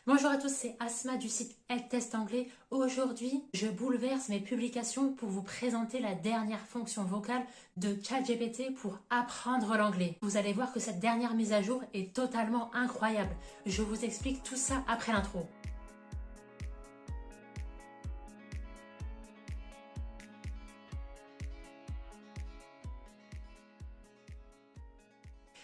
Bonjour à tous, c'est Asma du site Helptest Anglais. Aujourd'hui, je bouleverse mes publications pour vous présenter la dernière fonction vocale de ChatGPT pour apprendre l'anglais. Vous allez voir que cette dernière mise à jour est totalement incroyable. Je vous explique tout ça après l'intro.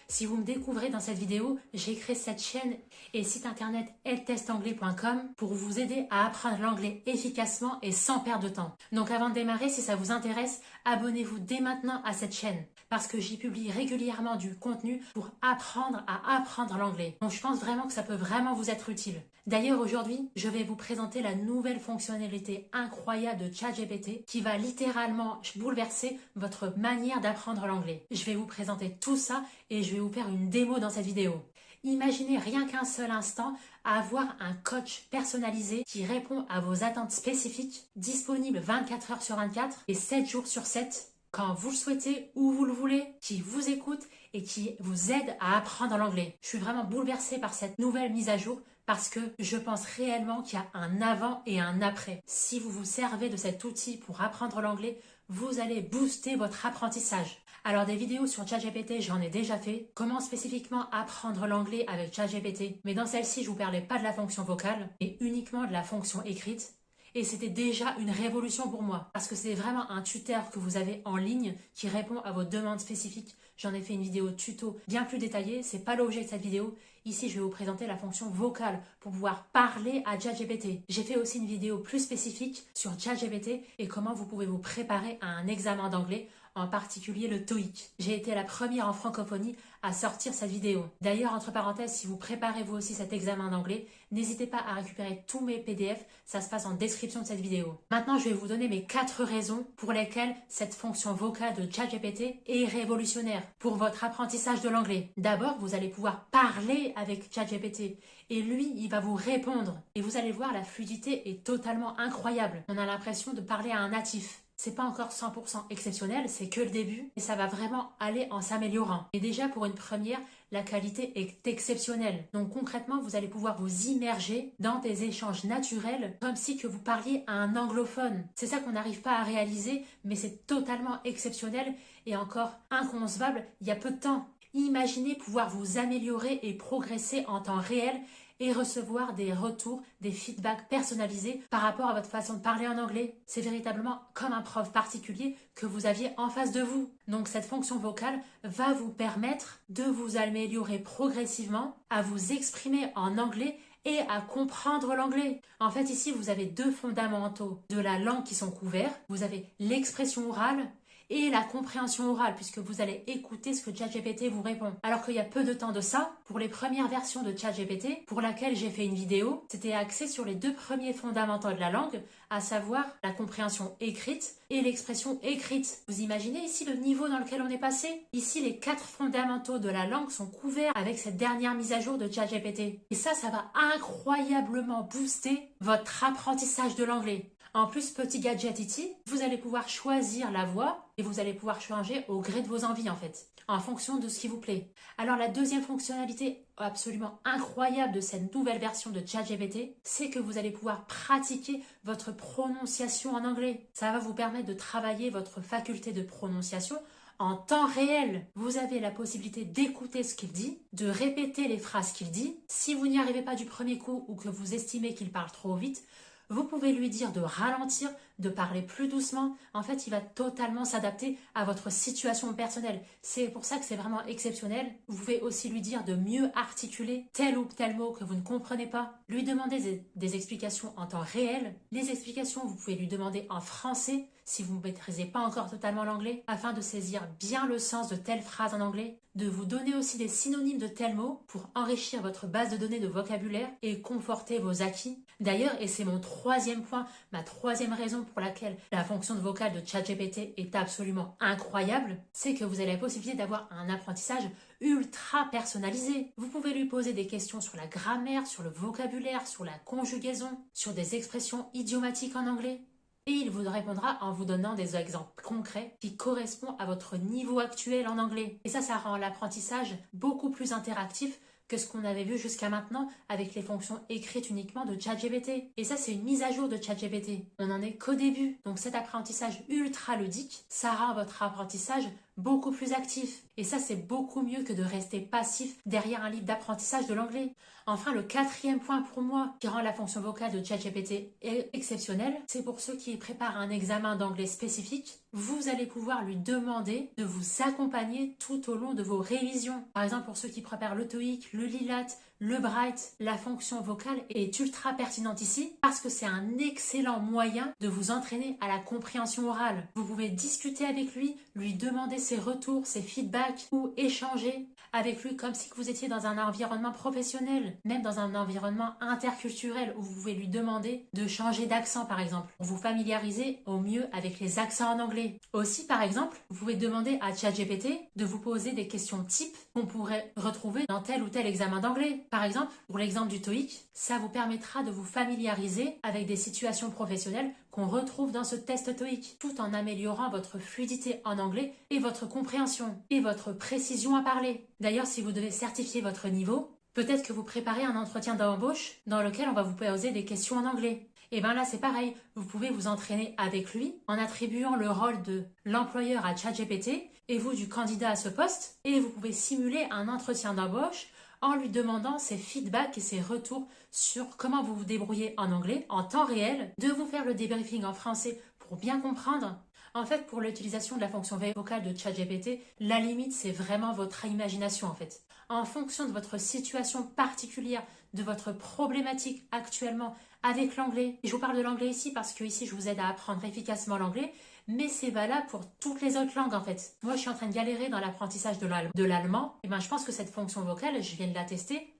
Si vous me découvrez dans cette vidéo, j'ai créé cette chaîne et site internet helptestanglais.com pour vous aider à apprendre l'anglais efficacement et sans perdre de temps. Donc avant de démarrer, si ça vous intéresse, abonnez-vous dès maintenant à cette chaîne parce que j'y publie régulièrement du contenu pour apprendre à apprendre l'anglais. Donc je pense vraiment que ça peut vraiment vous être utile. D'ailleurs aujourd'hui, je vais vous présenter la nouvelle fonctionnalité incroyable de ChatGPT qui va littéralement bouleverser votre manière d'apprendre l'anglais. Je vais vous présenter tout ça et je vais vous faire une démo dans cette vidéo. Imaginez rien qu'un seul instant avoir un coach personnalisé qui répond à vos attentes spécifiques, disponible 24 heures sur 24 et 7 jours sur 7, quand vous le souhaitez, où vous le voulez, qui vous écoute et qui vous aide à apprendre l'anglais. Je suis vraiment bouleversée par cette nouvelle mise à jour parce que je pense réellement qu'il y a un avant et un après. Si vous vous servez de cet outil pour apprendre l'anglais, vous allez booster votre apprentissage. Alors des vidéos sur ChatGPT, j'en ai déjà fait. Comment spécifiquement apprendre l'anglais avec ChatGPT? Mais dans celle-ci, je vous parlais pas de la fonction vocale, mais uniquement de la fonction écrite. Et c'était déjà une révolution pour moi, parce que c'est vraiment un tuteur que vous avez en ligne qui répond à vos demandes spécifiques. J'en ai fait une vidéo tuto bien plus détaillée, c'est pas l'objet de cette vidéo. Ici, je vais vous présenter la fonction vocale pour pouvoir parler à ChatGPT. J'ai fait aussi une vidéo plus spécifique sur ChatGPT et comment vous pouvez vous préparer à un examen d'anglais, en particulier le TOEIC. J'ai été la première en francophonie à sortir cette vidéo. D'ailleurs, entre parenthèses, si vous préparez vous aussi cet examen d'anglais, n'hésitez pas à récupérer tous mes PDF, ça se passe en description de cette vidéo. Maintenant, je vais vous donner mes 4 raisons pour lesquelles cette fonction vocale de ChatGPT est révolutionnaire pour votre apprentissage de l'anglais. D'abord, vous allez pouvoir parler avec ChatGPT et lui, il va vous répondre. Et vous allez voir, la fluidité est totalement incroyable. On a l'impression de parler à un natif. C'est pas encore 100% exceptionnel, c'est que le début et ça va vraiment aller en s'améliorant. Et déjà pour une première, la qualité est exceptionnelle. Donc concrètement, vous allez pouvoir vous immerger dans des échanges naturels comme si que vous parliez à un anglophone. C'est ça qu'on n'arrive pas à réaliser, mais c'est totalement exceptionnel et encore inconcevable il y a peu de temps. Imaginez pouvoir vous améliorer et progresser en temps réel et recevoir des retours, des feedbacks personnalisés par rapport à votre façon de parler en anglais. C'est véritablement comme un prof particulier que vous aviez en face de vous. Donc cette fonction vocale va vous permettre de vous améliorer progressivement, à vous exprimer en anglais et à comprendre l'anglais. En fait, ici, vous avez 2 fondamentaux de la langue qui sont couverts. Vous avez l'expression orale et la compréhension orale, puisque vous allez écouter ce que ChatGPT vous répond. Alors qu'il y a peu de temps de ça, pour les premières versions de ChatGPT, pour laquelle j'ai fait une vidéo, c'était axé sur les 2 premiers fondamentaux de la langue, à savoir la compréhension écrite et l'expression écrite. Vous imaginez ici le niveau dans lequel on est passé? Ici, les 4 fondamentaux de la langue sont couverts avec cette dernière mise à jour de ChatGPT. Et ça va incroyablement booster votre apprentissage de l'anglais. En plus, petit gadget ici, vous allez pouvoir choisir la voix et vous allez pouvoir changer au gré de vos envies en fait, en fonction de ce qui vous plaît. Alors la deuxième fonctionnalité absolument incroyable de cette nouvelle version de ChatGPT, c'est que vous allez pouvoir pratiquer votre prononciation en anglais. Ça va vous permettre de travailler votre faculté de prononciation en temps réel. Vous avez la possibilité d'écouter ce qu'il dit, de répéter les phrases qu'il dit. Si vous n'y arrivez pas du premier coup ou que vous estimez qu'il parle trop vite, vous pouvez lui dire de ralentir, de parler plus doucement. En fait, il va totalement s'adapter à votre situation personnelle. C'est pour ça que c'est vraiment exceptionnel. Vous pouvez aussi lui dire de mieux articuler tel ou tel mot que vous ne comprenez pas. Lui demander des explications en temps réel. Les explications, vous pouvez lui demander en français si vous ne maîtrisez pas encore totalement l'anglais, afin de saisir bien le sens de telle phrase en anglais. De vous donner aussi des synonymes de tels mots pour enrichir votre base de données de vocabulaire et conforter vos acquis. D'ailleurs, et c'est mon 3e point, ma 3e raison pour laquelle la fonction de vocale de ChatGPT est absolument incroyable, c'est que vous avez la possibilité d'avoir un apprentissage ultra personnalisé. Vous pouvez lui poser des questions sur la grammaire, sur le vocabulaire, sur la conjugaison, sur des expressions idiomatiques en anglais. Et il vous répondra en vous donnant des exemples concrets qui correspondent à votre niveau actuel en anglais. Et ça rend l'apprentissage beaucoup plus interactif que ce qu'on avait vu jusqu'à maintenant avec les fonctions écrites uniquement de ChatGPT. Et ça, c'est une mise à jour de ChatGPT. On n'en est qu'au début. Donc cet apprentissage ultra ludique, ça rend votre apprentissage beaucoup plus actif. Et ça, c'est beaucoup mieux que de rester passif derrière un livre d'apprentissage de l'anglais. Enfin, le quatrième point pour moi qui rend la fonction vocale de ChatGPT exceptionnelle, c'est pour ceux qui préparent un examen d'anglais spécifique. Vous allez pouvoir lui demander de vous accompagner tout au long de vos révisions. Par exemple, pour ceux qui préparent le TOEIC, le LILAT, le Bright, la fonction vocale est ultra pertinente ici parce que c'est un excellent moyen de vous entraîner à la compréhension orale. Vous pouvez discuter avec lui demander ses retours, ses feedbacks ou échanger avec lui comme si vous étiez dans un environnement professionnel, même dans un environnement interculturel où vous pouvez lui demander de changer d'accent par exemple, pour vous familiariser au mieux avec les accents en anglais. Aussi par exemple, vous pouvez demander à ChatGPT de vous poser des questions types qu'on pourrait retrouver dans tel ou tel examen d'anglais. Par exemple, pour l'exemple du TOEIC, ça vous permettra de vous familiariser avec des situations professionnelles qu'on retrouve dans ce test TOEIC, tout en améliorant votre fluidité en anglais et votre compréhension et votre précision à parler. D'ailleurs, si vous devez certifier votre niveau, peut-être que vous préparez un entretien d'embauche dans lequel on va vous poser des questions en anglais. Et bien là, c'est pareil, vous pouvez vous entraîner avec lui en attribuant le rôle de l'employeur à ChatGPT et vous du candidat à ce poste, et vous pouvez simuler un entretien d'embauche en lui demandant ses feedbacks et ses retours sur comment vous vous débrouillez en anglais en temps réel, de vous faire le débriefing en français pour bien comprendre. En fait, pour l'utilisation de la fonction vocale de ChatGPT, la limite, c'est vraiment votre imagination en fait. En fonction de votre situation particulière, de votre problématique actuellement avec l'anglais, et je vous parle de l'anglais ici parce que ici, je vous aide à apprendre efficacement l'anglais, mais c'est valable pour toutes les autres langues en fait. Moi, je suis en train de galérer dans l'apprentissage de l'allemand, et ben je pense que cette fonction vocale, je viens de la tester,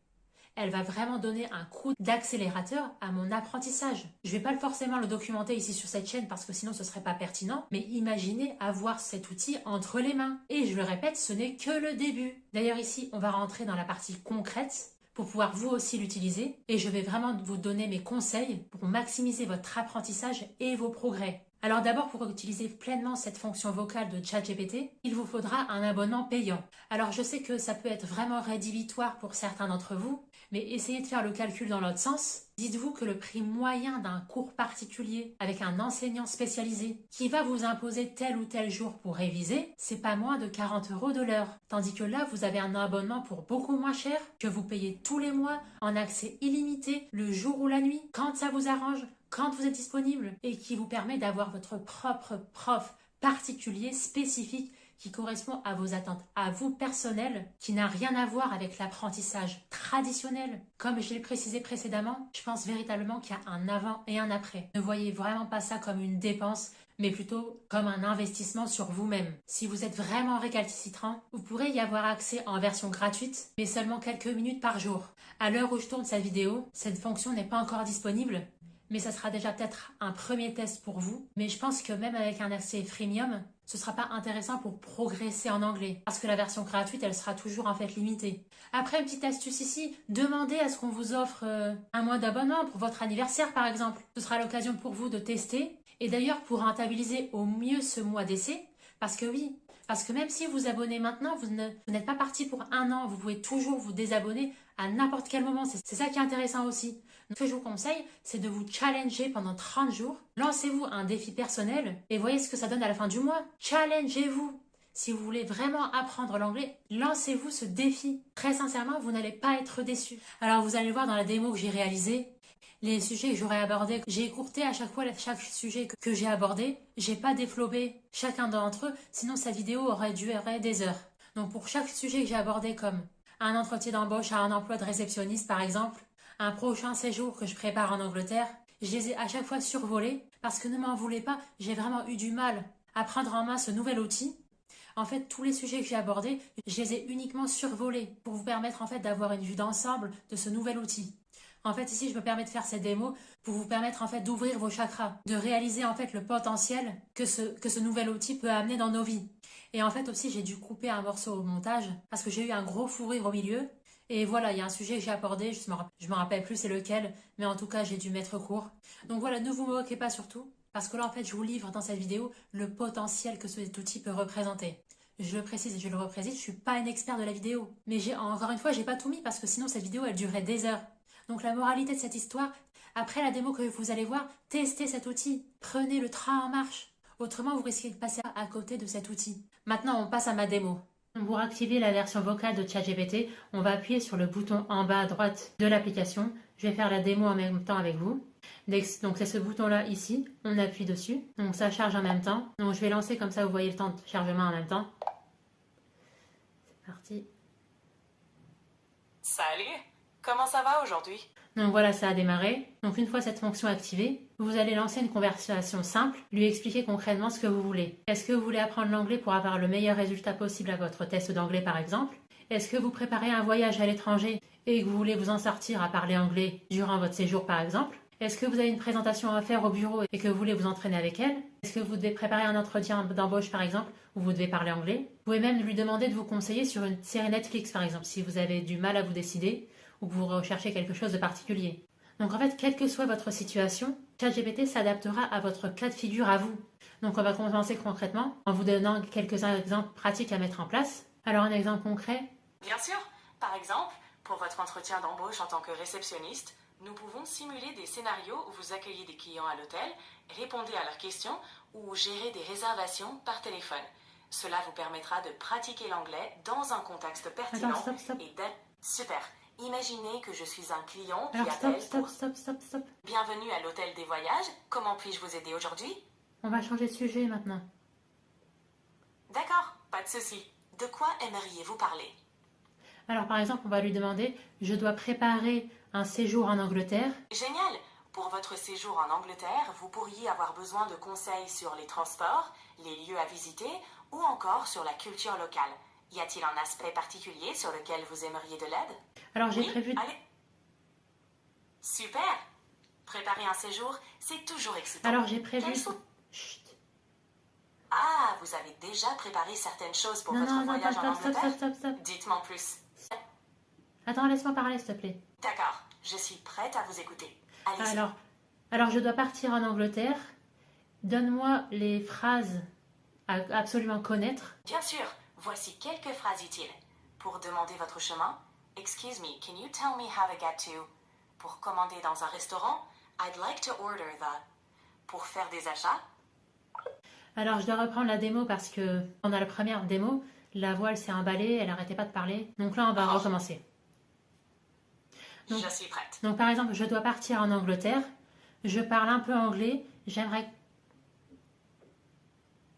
elle va vraiment donner un coup d'accélérateur à mon apprentissage. Je ne vais pas forcément le documenter ici sur cette chaîne parce que sinon ce ne serait pas pertinent, mais imaginez avoir cet outil entre les mains. Et je le répète, ce n'est que le début. D'ailleurs ici, on va rentrer dans la partie concrète pour pouvoir vous aussi l'utiliser, et je vais vraiment vous donner mes conseils pour maximiser votre apprentissage et vos progrès. Alors d'abord, pour utiliser pleinement cette fonction vocale de ChatGPT, il vous faudra un abonnement payant. Alors je sais que ça peut être vraiment rédhibitoire pour certains d'entre vous, mais essayez de faire le calcul dans l'autre sens. Dites-vous que le prix moyen d'un cours particulier avec un enseignant spécialisé qui va vous imposer tel ou tel jour pour réviser, c'est pas moins de 40 € de l'heure. Tandis que là, vous avez un abonnement pour beaucoup moins cher que vous payez tous les mois en accès illimité, le jour ou la nuit, quand ça vous arrange, quand vous êtes disponible, et qui vous permet d'avoir votre propre prof particulier, spécifique, qui correspond à vos attentes, à vous personnelles, qui n'a rien à voir avec l'apprentissage traditionnel. Comme je l'ai précisé précédemment, je pense véritablement qu'il y a un avant et un après. Ne voyez vraiment pas ça comme une dépense, mais plutôt comme un investissement sur vous-même. Si vous êtes vraiment récalcitrant, vous pourrez y avoir accès en version gratuite, mais seulement quelques minutes par jour. À l'heure où je tourne cette vidéo, cette fonction n'est pas encore disponible, mais ça sera déjà peut-être un premier test pour vous. Mais je pense que même avec un accès freemium, ce ne sera pas intéressant pour progresser en anglais, parce que la version gratuite, elle sera toujours en fait limitée. Après, une petite astuce ici, demandez à ce qu'on vous offre un mois d'abonnement pour votre anniversaire par exemple. Ce sera l'occasion pour vous de tester, et d'ailleurs pour rentabiliser au mieux ce mois d'essai, parce que oui, parce que même si vous abonnez maintenant, vous n'êtes pas parti pour un an, vous pouvez toujours vous désabonner à n'importe quel moment. C'est ça qui est intéressant aussi. Donc, ce que je vous conseille, c'est de vous challenger pendant 30 jours. Lancez-vous un défi personnel et voyez ce que ça donne à la fin du mois. Challengez-vous. Si vous voulez vraiment apprendre l'anglais, lancez-vous ce défi. Très sincèrement, vous n'allez pas être déçus. Alors, vous allez voir dans la démo que j'ai réalisée, les sujets que j'aurais abordés, j'ai écourté à chaque fois chaque sujet que j'ai abordé. J'ai pas développé chacun d'entre eux, sinon cette vidéo aurait duré des heures. Donc pour chaque sujet que j'ai abordé, comme un entretien d'embauche à un emploi de réceptionniste par exemple, un prochain séjour que je prépare en Angleterre, je les ai à chaque fois survolés parce que ne m'en voulez pas, j'ai vraiment eu du mal à prendre en main ce nouvel outil. En fait, tous les sujets que j'ai abordés, je les ai uniquement survolés pour vous permettre en fait d'avoir une vue d'ensemble de ce nouvel outil. En fait, ici, je me permets de faire cette démo pour vous permettre en fait d'ouvrir vos chakras, de réaliser en fait le potentiel que ce nouvel outil peut amener dans nos vies. Et en fait aussi, j'ai dû couper un morceau au montage parce que j'ai eu un gros fou rire au milieu. Et voilà, il y a un sujet que j'ai abordé, je me rappelle plus c'est lequel, mais en tout cas, j'ai dû mettre court. Donc voilà, ne vous moquez pas surtout, parce que là, en fait, je vous livre dans cette vidéo le potentiel que cet outil peut représenter. Je le précise et je le reprécise, je suis pas une experte de la vidéo. Mais encore une fois, j'ai pas tout mis parce que sinon cette vidéo elle durerait des heures. Donc la moralité de cette histoire, après la démo que vous allez voir, testez cet outil. Prenez le train en marche. Autrement, vous risquez de passer à côté de cet outil. Maintenant, on passe à ma démo. Pour activer la version vocale de ChatGPT, on va appuyer sur le bouton en bas à droite de l'application. Je vais faire la démo en même temps avec vous. Donc c'est ce bouton-là ici, on appuie dessus. Donc ça charge en même temps. Donc je vais lancer comme ça, vous voyez le temps de chargement en même temps. C'est parti. Salut, comment ça va aujourd'hui? Donc voilà, ça a démarré. Donc une fois cette fonction activée, vous allez lancer une conversation simple, lui expliquer concrètement ce que vous voulez. Est-ce que vous voulez apprendre l'anglais pour avoir le meilleur résultat possible à votre test d'anglais par exemple? Est-ce que vous préparez un voyage à l'étranger et que vous voulez vous en sortir à parler anglais durant votre séjour par exemple? Est-ce que vous avez une présentation à faire au bureau et que vous voulez vous entraîner avec elle? Est-ce que vous devez préparer un entretien d'embauche par exemple où vous devez parler anglais? Vous pouvez même lui demander de vous conseiller sur une série Netflix par exemple si vous avez du mal à vous décider ou que vous recherchez quelque chose de particulier. Donc en fait, quelle que soit votre situation, ChatGPT s'adaptera à votre cas de figure à vous. Donc on va commencer concrètement en vous donnant quelques exemples pratiques à mettre en place. Alors un exemple concret. Bien sûr, par exemple, pour votre entretien d'embauche en tant que réceptionniste, nous pouvons simuler des scénarios où vous accueillez des clients à l'hôtel, répondez à leurs questions ou gérez des réservations par téléphone. Cela vous permettra de pratiquer l'anglais dans un contexte pertinent. Attends, stop. Et d'être super. Imaginez que je suis un client qui Alors appelle stop. Bienvenue à l'hôtel des voyages. Comment puis-je vous aider aujourd'hui? On va changer de sujet maintenant. D'accord, pas de souci. De quoi aimeriez-vous parler? Alors par exemple, on va lui demander, je dois préparer un séjour en Angleterre. Génial! Pour votre séjour en Angleterre, vous pourriez avoir besoin de conseils sur les transports, les lieux à visiter ou encore sur la culture locale. Y a-t-il un aspect particulier sur lequel vous aimeriez de l'aide? Alors j'ai Oui, prévu... allez. Super! Préparer un séjour, c'est toujours excitant. Alors j'ai prévu... Quelles sont- Chut. Ah, vous avez déjà préparé certaines choses pour votre voyage en Angleterre? Stop. Dites-moi plus. Attends, laisse-moi parler s'il te plaît. D'accord, je suis prête à vous écouter. Allez-y. Alors je dois partir en Angleterre. Donne-moi les phrases à absolument connaître. Bien sûr, voici quelques phrases utiles. Pour demander votre chemin, excuse me, can you tell me how to get to? Pour commander dans un restaurant, I'd like to order the. Pour faire des achats. Alors je dois reprendre la démo parce que on a la première démo, la voix elle s'est emballée, elle n'arrêtait pas de parler. Donc là on va recommencer. Je suis prête. Donc par exemple, je dois partir en Angleterre, je parle un peu anglais, j'aimerais...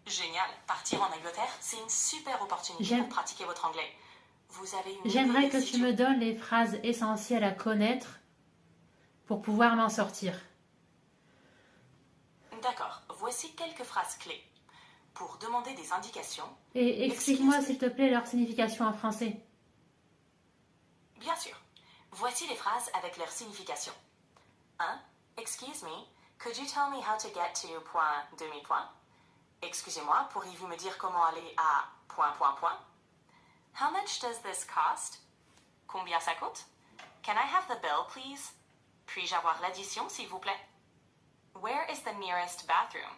Génial, partir en Angleterre, c'est une super opportunité pour pratiquer votre anglais. Vous avez une J'aimerais idée que tu me donnes les phrases essentielles à connaître pour pouvoir m'en sortir. D'accord, voici quelques phrases clés. Pour demander des indications... Et explique-moi s'il te plaît leur signification en français. Bien sûr. Voici les phrases avec leur signification. 1. Excuse me, could you tell me how to get to point, demi-point? Excusez-moi, pourriez-vous me dire comment aller à point. How much does this cost? Combien ça coûte? Can I have the bill, please? Puis-je avoir l'addition, s'il vous plaît? Where is the nearest bathroom?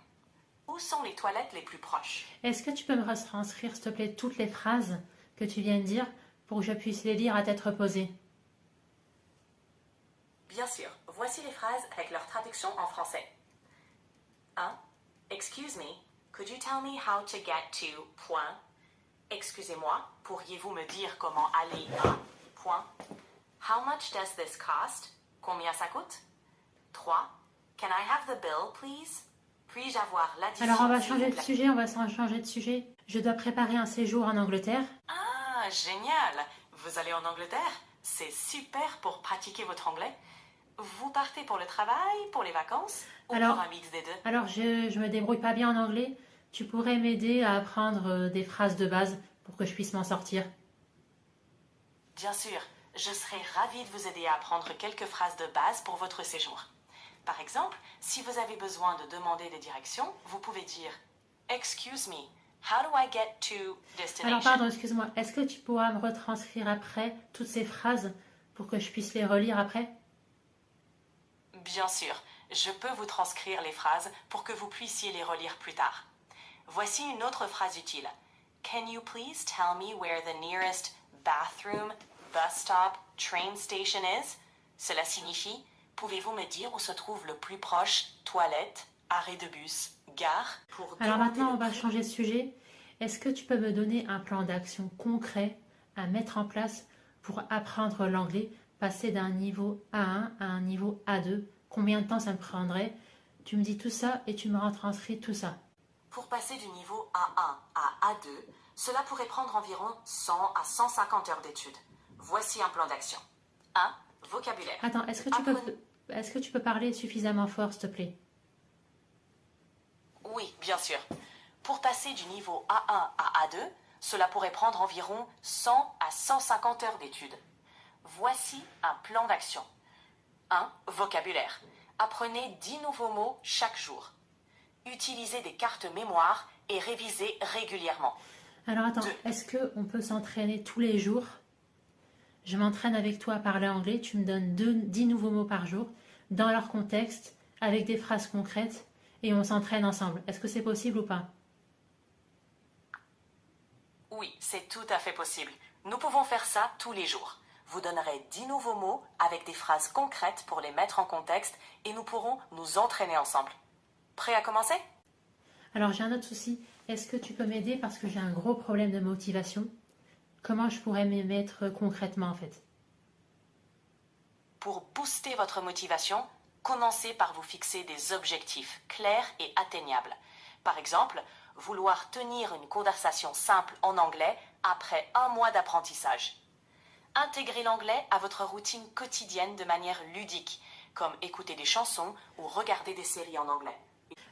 Où sont les toilettes les plus proches? Est-ce que tu peux me retranscrire, s'il te plaît, toutes les phrases que tu viens de dire pour que je puisse les lire à tête reposée? Bien sûr, voici les phrases avec leur traduction en français. 1. Excuse me, could you tell me how to get to point? Excusez-moi, pourriez-vous me dire comment aller à point? How much does this cost? Combien ça coûte? 3. Can I have the bill, please? Puis-je avoir l'addition? Alors on va changer de sujet, Je dois préparer un séjour en Angleterre. Ah, génial! Vous allez en Angleterre? C'est super pour pratiquer votre anglais. Vous partez pour le travail, pour les vacances ou pour un mix des deux? Alors je me débrouille pas bien en anglais. Tu pourrais m'aider à apprendre des phrases de base pour que je puisse m'en sortir? Bien sûr, je serai ravie de vous aider à apprendre quelques phrases de base pour votre séjour. Par exemple, si vous avez besoin de demander des directions, vous pouvez dire « Excuse me, how do I get to destination ?» Alors pardon, excuse-moi, est-ce que tu pourras me retranscrire après toutes ces phrases pour que je puisse les relire après? Bien sûr, je peux vous transcrire les phrases pour que vous puissiez les relire plus tard. Voici une autre phrase utile. Can you please tell me where the nearest bathroom, bus stop, train station is? Cela signifie, pouvez-vous me dire où se trouve le plus proche toilette, arrêt de bus, gare pour Alors demander maintenant, on le va prix? changer de sujet. Est-ce que tu peux me donner un plan d'action concret à mettre en place pour apprendre l'anglais, passer d'un niveau A1 à un niveau A2? Combien de temps ça me prendrait? Tu me dis tout ça et tu me retranscris tout ça. Pour passer du niveau A1 à A2, cela pourrait prendre environ 100 à 150 heures d'études. Voici un plan d'action. 1. Vocabulaire. Attends, est-ce que tu peux parler suffisamment fort, s'il te plaît? Oui, bien sûr. Pour passer du niveau A1 à A2, cela pourrait prendre environ 100 à 150 heures d'études. Voici un plan d'action. 1. Vocabulaire. Apprenez 10 nouveaux mots chaque jour. Utilisez des cartes mémoire et révisez régulièrement. Alors attends, est-ce qu'on peut s'entraîner tous les jours? Je m'entraîne avec toi à parler anglais, tu me donnes 10 nouveaux mots par jour, dans leur contexte, avec des phrases concrètes, et on s'entraîne ensemble. Est-ce que c'est possible ou pas? Oui, c'est tout à fait possible. Nous pouvons faire ça tous les jours. Vous donnerez 10 nouveaux mots avec des phrases concrètes pour les mettre en contexte et nous pourrons nous entraîner ensemble. Prêt à commencer? Alors j'ai un autre souci. Est-ce que tu peux m'aider parce que j'ai un gros problème de motivation? Comment je pourrais m'y mettre concrètement en fait? Pour booster votre motivation, commencez par vous fixer des objectifs clairs et atteignables. Par exemple, vouloir tenir une conversation simple en anglais après un mois d'apprentissage. Intégrez l'anglais à votre routine quotidienne de manière ludique, comme écouter des chansons ou regarder des séries en anglais.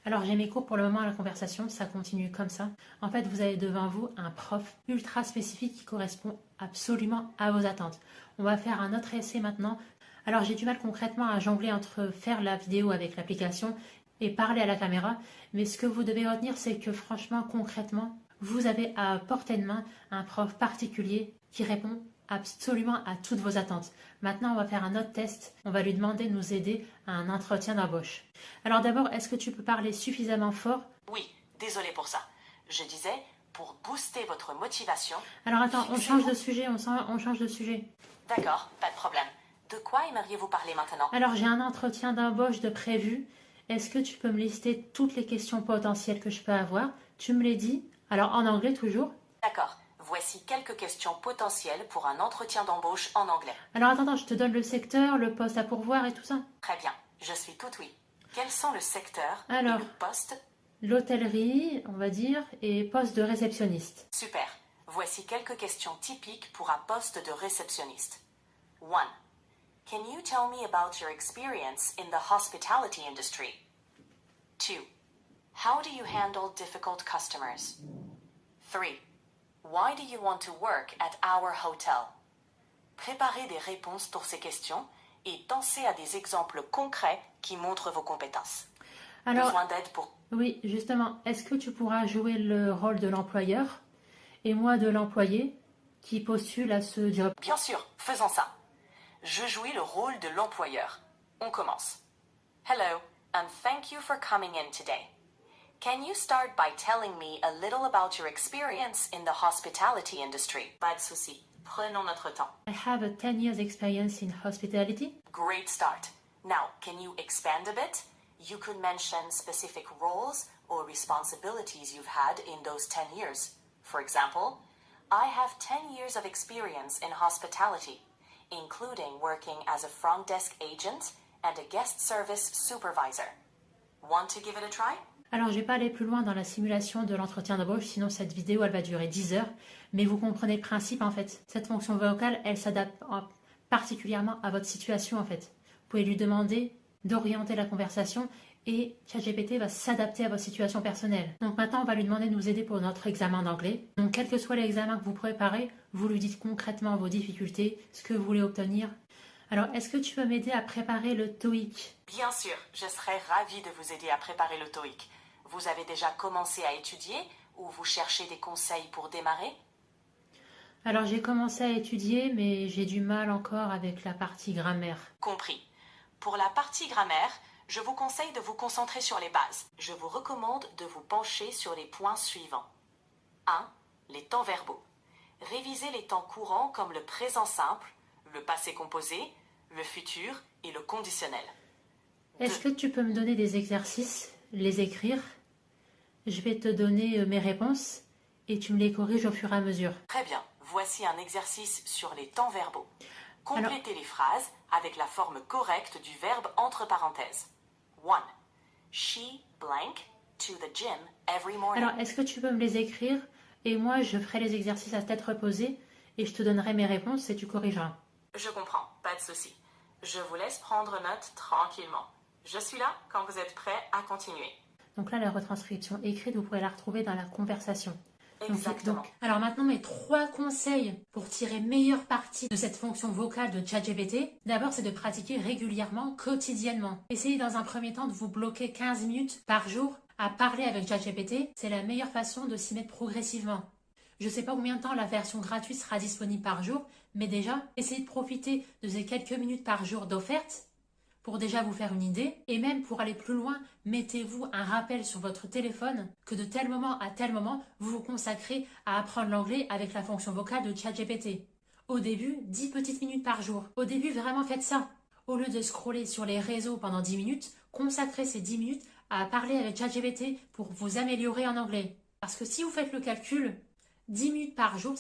Alors j'ai mes cours pour le moment à la conversation, ça continue comme ça. En fait, vous avez devant vous un prof ultra spécifique qui correspond absolument à vos attentes. On va faire un autre essai maintenant. Alors j'ai du mal concrètement à jongler entre faire la vidéo avec l'application et parler à la caméra, mais ce que vous devez retenir, c'est que franchement, concrètement, vous avez à portée de main un prof particulier qui répond absolument à toutes vos attentes. Maintenant, on va faire un autre test. On va lui demander de nous aider à un entretien d'embauche. Alors d'abord, est-ce que tu peux parler suffisamment fort? Oui, désolé pour ça. Je disais, pour booster votre motivation... Alors attends, on change de sujet, on change de sujet. D'accord, pas de problème. De quoi aimeriez-vous parler maintenant? Alors j'ai un entretien d'embauche de prévu. Est-ce que tu peux me lister toutes les questions potentielles que je peux avoir? Tu me les dis. Alors en anglais toujours. D'accord. Voici quelques questions potentielles pour un entretien d'embauche en anglais. Alors attends, je te donne le secteur, le poste à pourvoir et tout ça. Très bien, je suis tout oui. Quels sont le secteur Alors, et le poste? L'hôtellerie, on va dire, et poste de réceptionniste. Super. Voici quelques questions typiques pour un poste de réceptionniste. 1. Can you tell me about your experience in the hospitality industry? 2. How do you handle difficult customers? 3. Why do you want to work at our hotel? Préparez des réponses pour ces questions et pensez à des exemples concrets qui montrent vos compétences. Alors, Besoin d'aide pour... oui, justement, est-ce que tu pourras jouer le rôle de l'employeur et moi de l'employé qui postule à ce job? Bien sûr, faisons ça. Je jouis le rôle de l'employeur. On commence. Hello, and thank you for coming in today. Can you start by telling me a little about your experience in the hospitality industry? Pas de souci. Prenons notre temps. I have a 10 years experience in hospitality. Great start. Now, can you expand a bit? You could mention specific roles or responsibilities you've had in those 10 years. For example, I have 10 years of experience in hospitality, including working as a front desk agent and a guest service supervisor. Want to give it a try? Alors, je vais pas aller plus loin dans la simulation de l'entretien d'embauche, sinon cette vidéo, elle va durer 10 heures. Mais vous comprenez le principe, en fait. Cette fonction vocale, elle s'adapte particulièrement à votre situation, en fait. Vous pouvez lui demander d'orienter la conversation et ChatGPT va s'adapter à votre situation personnelle. Donc maintenant, on va lui demander de nous aider pour notre examen d'anglais. Donc, quel que soit l'examen que vous préparez, vous lui dites concrètement vos difficultés, ce que vous voulez obtenir. Alors, est-ce que tu peux m'aider à préparer le TOEIC? Bien sûr, je serais ravie de vous aider à préparer le TOEIC. Vous avez déjà commencé à étudier ou vous cherchez des conseils pour démarrer? Alors, j'ai commencé à étudier, mais j'ai du mal encore avec la partie grammaire. Compris. Pour la partie grammaire, je vous conseille de vous concentrer sur les bases. Je vous recommande de vous pencher sur les points suivants. 1. les temps verbaux. Révisez les temps courants comme le présent simple, le passé composé, le futur et le conditionnel. Est-ce que tu peux me donner des exercices, les écrire? Je vais te donner mes réponses et tu me les corriges au fur et à mesure. Très bien, voici un exercice sur les temps verbaux. Complétez les phrases avec la forme correcte du verbe entre parenthèses. 1. She blank to the gym every morning. Alors, est-ce que tu peux me les écrire et moi je ferai les exercices à tête reposée et je te donnerai mes réponses et tu corrigeras. Je comprends, pas de souci. Je vous laisse prendre note tranquillement. Je suis là quand vous êtes prêts à continuer. Donc là, la retranscription écrite, vous pourrez la retrouver dans la conversation. Exactement. Alors maintenant, mes 3 conseils pour tirer meilleure partie de cette fonction vocale de ChatGPT. D'abord, c'est de pratiquer régulièrement, quotidiennement. Essayez dans un premier temps de vous bloquer 15 minutes par jour à parler avec ChatGPT. C'est la meilleure façon de s'y mettre progressivement. Je ne sais pas combien de temps la version gratuite sera disponible par jour, mais déjà, essayez de profiter de ces quelques minutes par jour d'offerte pour déjà vous faire une idée, et même pour aller plus loin, mettez-vous un rappel sur votre téléphone que de tel moment à tel moment, vous vous consacrez à apprendre l'anglais avec la fonction vocale de ChatGPT. Au début, 10 petites minutes par jour. Au début, vraiment faites ça. Au lieu de scroller sur les réseaux pendant 10 minutes, consacrez ces 10 minutes à parler avec ChatGPT pour vous améliorer en anglais. Parce que si vous faites le calcul, 10 minutes par jour,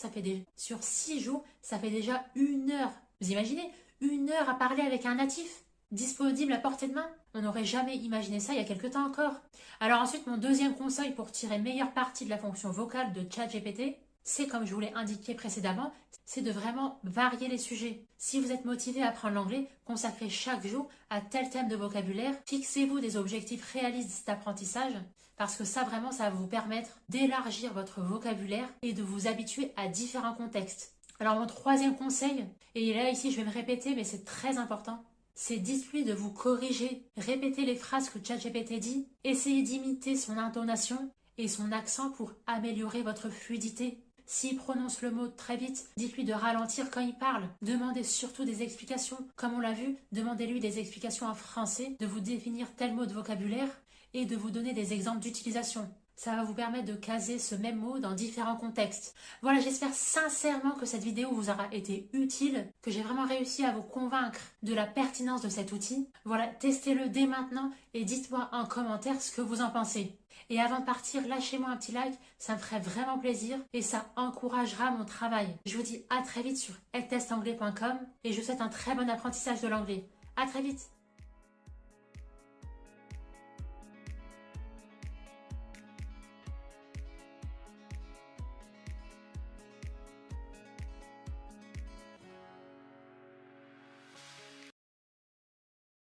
sur 6 jours, ça fait déjà 1 heure. Vous imaginez 1 heure à parler avec un natif disponible à portée de main? On n'aurait jamais imaginé ça il y a quelque temps encore. Alors ensuite, mon deuxième conseil pour tirer meilleure partie de la fonction vocale de ChatGPT, c'est comme je vous l'ai indiqué précédemment, c'est de vraiment varier les sujets. Si vous êtes motivé à apprendre l'anglais, consacrez chaque jour à tel thème de vocabulaire, fixez-vous des objectifs réalistes d'apprentissage, parce que ça vraiment, ça va vous permettre d'élargir votre vocabulaire et de vous habituer à différents contextes. Alors mon troisième conseil, et là ici je vais me répéter mais c'est très important, c'est dites-lui de vous corriger, répétez les phrases que ChatGPT dit, essayez d'imiter son intonation et son accent pour améliorer votre fluidité. S'il prononce le mot très vite, dites-lui de ralentir quand il parle. Demandez surtout des explications. Comme on l'a vu, demandez-lui des explications en français, de vous définir tel mot de vocabulaire et de vous donner des exemples d'utilisation. Ça va vous permettre de caser ce même mot dans différents contextes. Voilà, j'espère sincèrement que cette vidéo vous aura été utile, que j'ai vraiment réussi à vous convaincre de la pertinence de cet outil. Voilà, testez-le dès maintenant et dites-moi en commentaire ce que vous en pensez. Et avant de partir, lâchez-moi un petit like, ça me ferait vraiment plaisir et ça encouragera mon travail. Je vous dis à très vite sur eltestanglais.com et je vous souhaite un très bon apprentissage de l'anglais. À très vite!